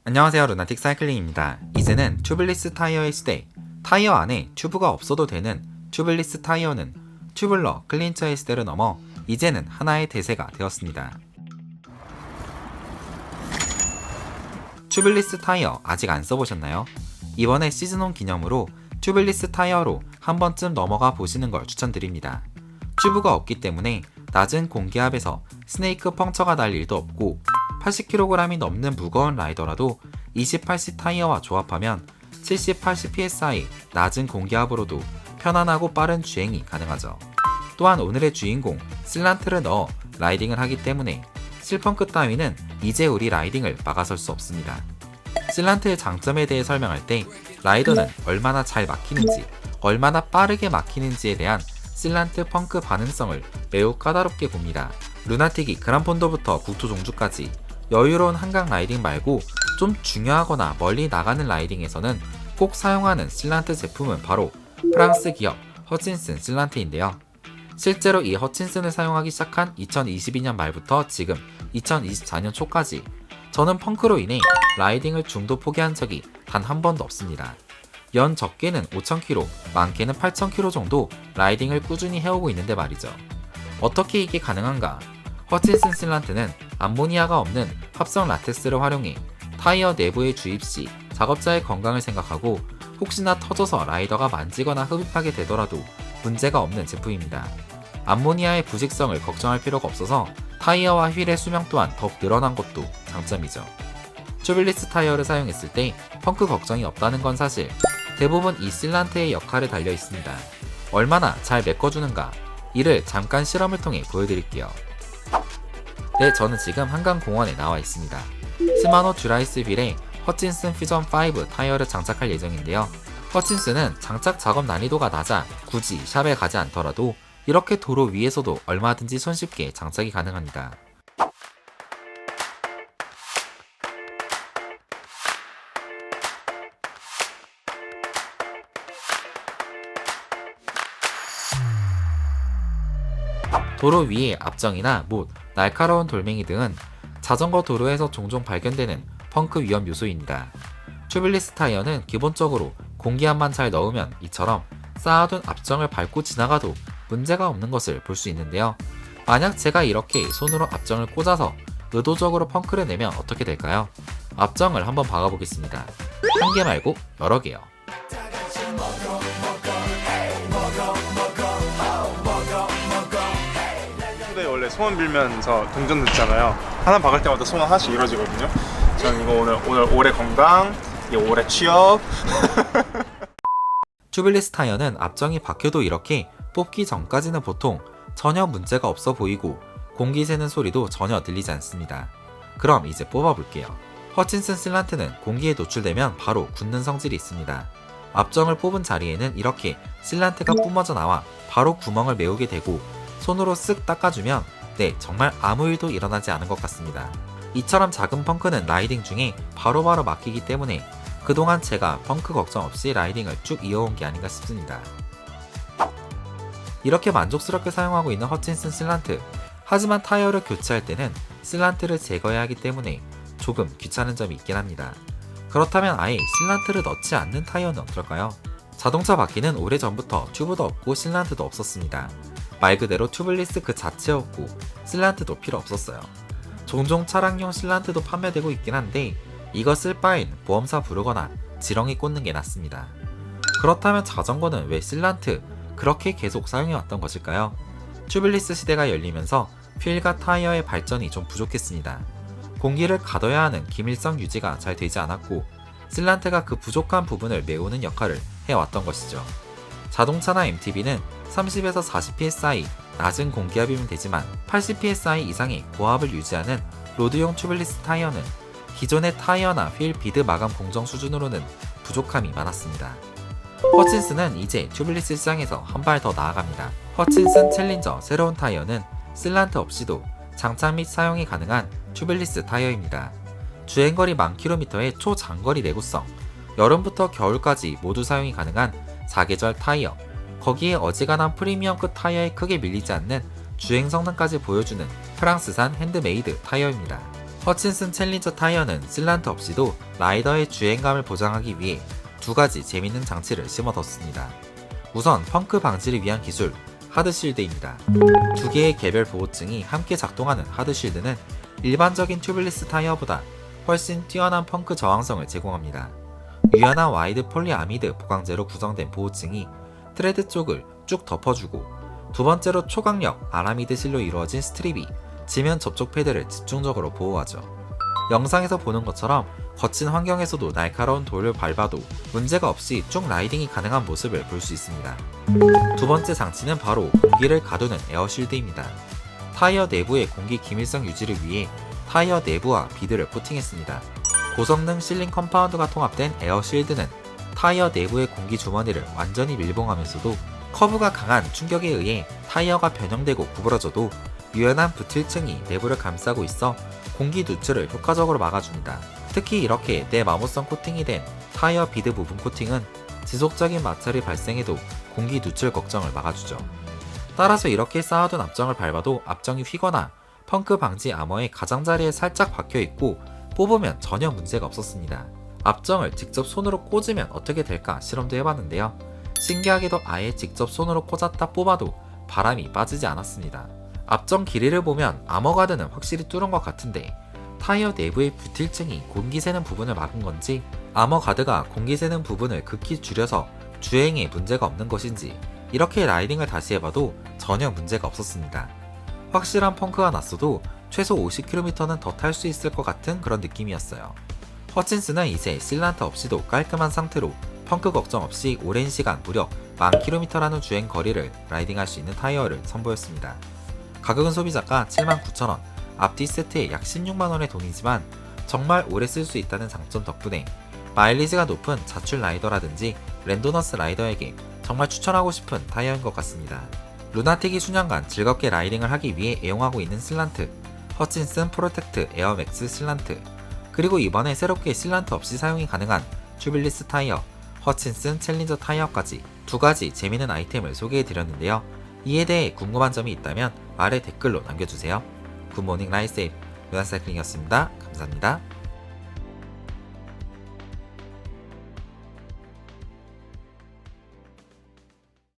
안녕하세요, 루나틱 사이클링입니다. 이제는 튜블리스 타이어의 시대. 타이어 안에 튜브가 없어도 되는 튜블리스 타이어는 튜블러 클린처의 시대를 넘어 이제는 하나의 대세가 되었습니다. 튜블리스 타이어 아직 안 써보셨나요? 이번에 시즌1 기념으로 튜블리스 타이어로 한 번쯤 넘어가 보시는 걸 추천드립니다. 튜브가 없기 때문에 낮은 공기압에서 스네이크 펑처가 날 일도 없고 80kg이 넘는 무거운 라이더라도 28C 타이어와 조합하면 70-80psi 낮은 공기압으로도 편안하고 빠른 주행이 가능하죠. 또한 오늘의 주인공 슬란트를 넣어 라이딩을 하기 때문에 실펑크 따위는 이제 우리 라이딩을 막아설 수 없습니다. 슬란트의 장점에 대해 설명할 때 라이더는 얼마나 잘 막히는지, 얼마나 빠르게 막히는지에 대한 슬란트 펑크 반응성을 매우 까다롭게 봅니다. 루나틱이 그란폰도부터 국토종주까지 여유로운 한강 라이딩 말고 좀 중요하거나 멀리 나가는 라이딩에서는 꼭 사용하는 슬란트 제품은 바로 프랑스 기업 허친슨 슬란트인데요. 실제로 이 허친슨을 사용하기 시작한 2022년 말부터 지금 2024년 초까지 저는 펑크로 인해 라이딩을 중도 포기한 적이 단 한 번도 없습니다. 연 적게는 5,000km, 많게는 8,000km 정도 라이딩을 꾸준히 해오고 있는데 말이죠. 어떻게 이게 가능한가? 허친슨 슬란트는 암모니아가 없는 합성 라텍스를 활용해 타이어 내부에 주입 시 작업자의 건강을 생각하고 혹시나 터져서 라이더가 만지거나 흡입하게 되더라도 문제가 없는 제품입니다. 암모니아의 부식성을 걱정할 필요가 없어서 타이어와 휠의 수명 또한 더욱 늘어난 것도 장점이죠. 튜블리스 타이어를 사용했을 때 펑크 걱정이 없다는 건 사실 대부분 이 슬란트의 역할에 달려 있습니다. 얼마나 잘 메꿔주는가 이를 잠깐 실험을 통해 보여드릴게요. 네, 저는 지금 한강공원에 나와 있습니다. 시마노 듀라이스 휠에 허친슨 퓨전 5 타이어를 장착할 예정인데요. 허친슨은 장착 작업 난이도가 낮아 굳이 샵에 가지 않더라도 이렇게 도로 위에서도 얼마든지 손쉽게 장착이 가능합니다. 도로 위의 압정이나 못, 날카로운 돌멩이 등은 자전거 도로에서 종종 발견되는 펑크 위험 요소입니다. 튜블리스 타이어는 기본적으로 공기압만 잘 넣으면 이처럼 쌓아둔 압정을 밟고 지나가도 문제가 없는 것을 볼 수 있는데요. 만약 제가 이렇게 손으로 압정을 꽂아서 의도적으로 펑크를 내면 어떻게 될까요? 압정을 한번 박아보겠습니다. 한 개 말고 여러 개요. 원래 소원 빌면서 동전 넣잖아요. 하나 박을 때마다 소원 하나씩 이루어지거든요. 저는 이거 오늘 올해 건강, 올해 취업. 튜블리스 타이어는 압정이 박혀도 이렇게 뽑기 전까지는 보통 전혀 문제가 없어 보이고 공기 새는 소리도 전혀 들리지 않습니다. 그럼 이제 뽑아볼게요. 허친슨 슬란트는 공기에 노출되면 바로 굳는 성질이 있습니다. 압정을 뽑은 자리에는 이렇게 슬란트가 뿜어져 나와 바로 구멍을 메우게 되고 손으로 쓱 닦아주면 네, 정말 아무 일도 일어나지 않은 것 같습니다. 이처럼 작은 펑크는 라이딩 중에 바로바로 막히기 때문에 그동안 제가 펑크 걱정 없이 라이딩을 쭉 이어온 게 아닌가 싶습니다. 이렇게 만족스럽게 사용하고 있는 허친슨 슬란트. 하지만 타이어를 교체할 때는 슬란트를 제거해야 하기 때문에 조금 귀찮은 점이 있긴 합니다. 그렇다면 아예 슬란트를 넣지 않는 타이어는 어떨까요? 자동차 바퀴는 오래전부터 튜브도 없고 슬란트도 없었습니다. 말 그대로 튜블리스 그 자체였고 슬란트도 필요 없었어요. 종종 차량용 슬란트도 판매되고 있긴 한데 이거 쓸 바엔 보험사 부르거나 지렁이 꽂는 게 낫습니다. 그렇다면 자전거는 왜 슬란트 그렇게 계속 사용해왔던 것일까요? 튜블리스 시대가 열리면서 휠과 타이어의 발전이 좀 부족했습니다. 공기를 가둬야 하는 기밀성 유지가 잘 되지 않았고 슬란트가 그 부족한 부분을 메우는 역할을 해왔던 것이죠. 자동차나 MTB는 30에서 40psi 낮은 공기압이면 되지만 80psi 이상의 고압을 유지하는 로드용 튜블리스 타이어는 기존의 타이어나 휠 비드 마감 공정 수준으로는 부족함이 많았습니다. 허친슨은 이제 튜블리스 시장에서 한 발 더 나아갑니다. 허친슨 챌린저 새로운 타이어는 슬란트 없이도 장착 및 사용이 가능한 튜블리스 타이어입니다. 주행거리 10,000km의 초장거리 내구성, 여름부터 겨울까지 모두 사용이 가능한 4계절 타이어, 거기에 어지간한 프리미엄급 타이어에 크게 밀리지 않는 주행 성능까지 보여주는 프랑스산 핸드메이드 타이어입니다. 허친슨 챌린저 타이어는 실란트 없이도 라이더의 주행감을 보장하기 위해 두 가지 재밌는 장치를 심어뒀습니다. 우선 펑크 방지를 위한 기술 하드쉴드입니다. 두 개의 개별 보호층이 함께 작동하는 하드쉴드는 일반적인 튜블리스 타이어보다 훨씬 뛰어난 펑크 저항성을 제공합니다. 유연한 와이드 폴리아미드 보강재로 구성된 보호층이 트레드 쪽을 쭉 덮어주고, 두 번째로 초강력 아라미드 실로 이루어진 스트립이 지면 접촉 패드를 집중적으로 보호하죠. 영상에서 보는 것처럼 거친 환경에서도 날카로운 돌을 밟아도 문제가 없이 쭉 라이딩이 가능한 모습을 볼 수 있습니다. 두 번째 장치는 바로 공기를 가두는 에어쉴드입니다. 타이어 내부의 공기 기밀성 유지를 위해 타이어 내부와 비드를 코팅했습니다. 고성능 실링 컴파운드가 통합된 에어쉴드는 타이어 내부의 공기 주머니를 완전히 밀봉하면서도 커브가 강한 충격에 의해 타이어가 변형되고 구부러져도 유연한 부틸층이 내부를 감싸고 있어 공기 누출을 효과적으로 막아줍니다. 특히 이렇게 내마모성 코팅이 된 타이어 비드 부분 코팅은 지속적인 마찰이 발생해도 공기 누출 걱정을 막아주죠. 따라서 이렇게 쌓아둔 앞정을 밟아도 앞정이 휘거나 펑크 방지 아머의 가장자리에 살짝 박혀있고 뽑으면 전혀 문제가 없었습니다. 앞정을 직접 손으로 꽂으면 어떻게 될까 실험도 해봤는데요. 신기하게도 아예 직접 손으로 꽂았다 뽑아도 바람이 빠지지 않았습니다. 앞정 길이를 보면 아머가드는 확실히 뚫은 것 같은데 타이어 내부의 부틸층이 공기 새는 부분을 막은 건지 아머가드가 공기 새는 부분을 극히 줄여서 주행에 문제가 없는 것인지 이렇게 라이딩을 다시 해봐도 전혀 문제가 없었습니다. 확실한 펑크가 났어도 최소 50km는 더 탈 수 있을 것 같은 그런 느낌이었어요. 허친슨은 이제 실란트 없이도 깔끔한 상태로 펑크 걱정 없이 오랜 시간 무려 10,000km라는 주행 거리를 라이딩할 수 있는 타이어를 선보였습니다. 가격은 소비자가 79,000원, 앞뒤 세트에 약 16만원의 돈이지만 정말 오래 쓸 수 있다는 장점 덕분에 마일리지가 높은 자출 라이더라든지 랜도너스 라이더에게 정말 추천하고 싶은 타이어인 것 같습니다. 루나틱이 수년간 즐겁게 라이딩을 하기 위해 애용하고 있는 실란트, 허친슨 프로텍트 에어맥스 실란트, 그리고 이번에 새롭게 실란트 없이 사용이 가능한 튜블리스 타이어, 허친슨 챌린저 타이어까지 두 가지 재미있는 아이템을 소개해드렸는데요. 이에 대해 궁금한 점이 있다면 아래 댓글로 남겨주세요. 굿모닝 라이세이프 루나사이클링이었습니다. 감사합니다.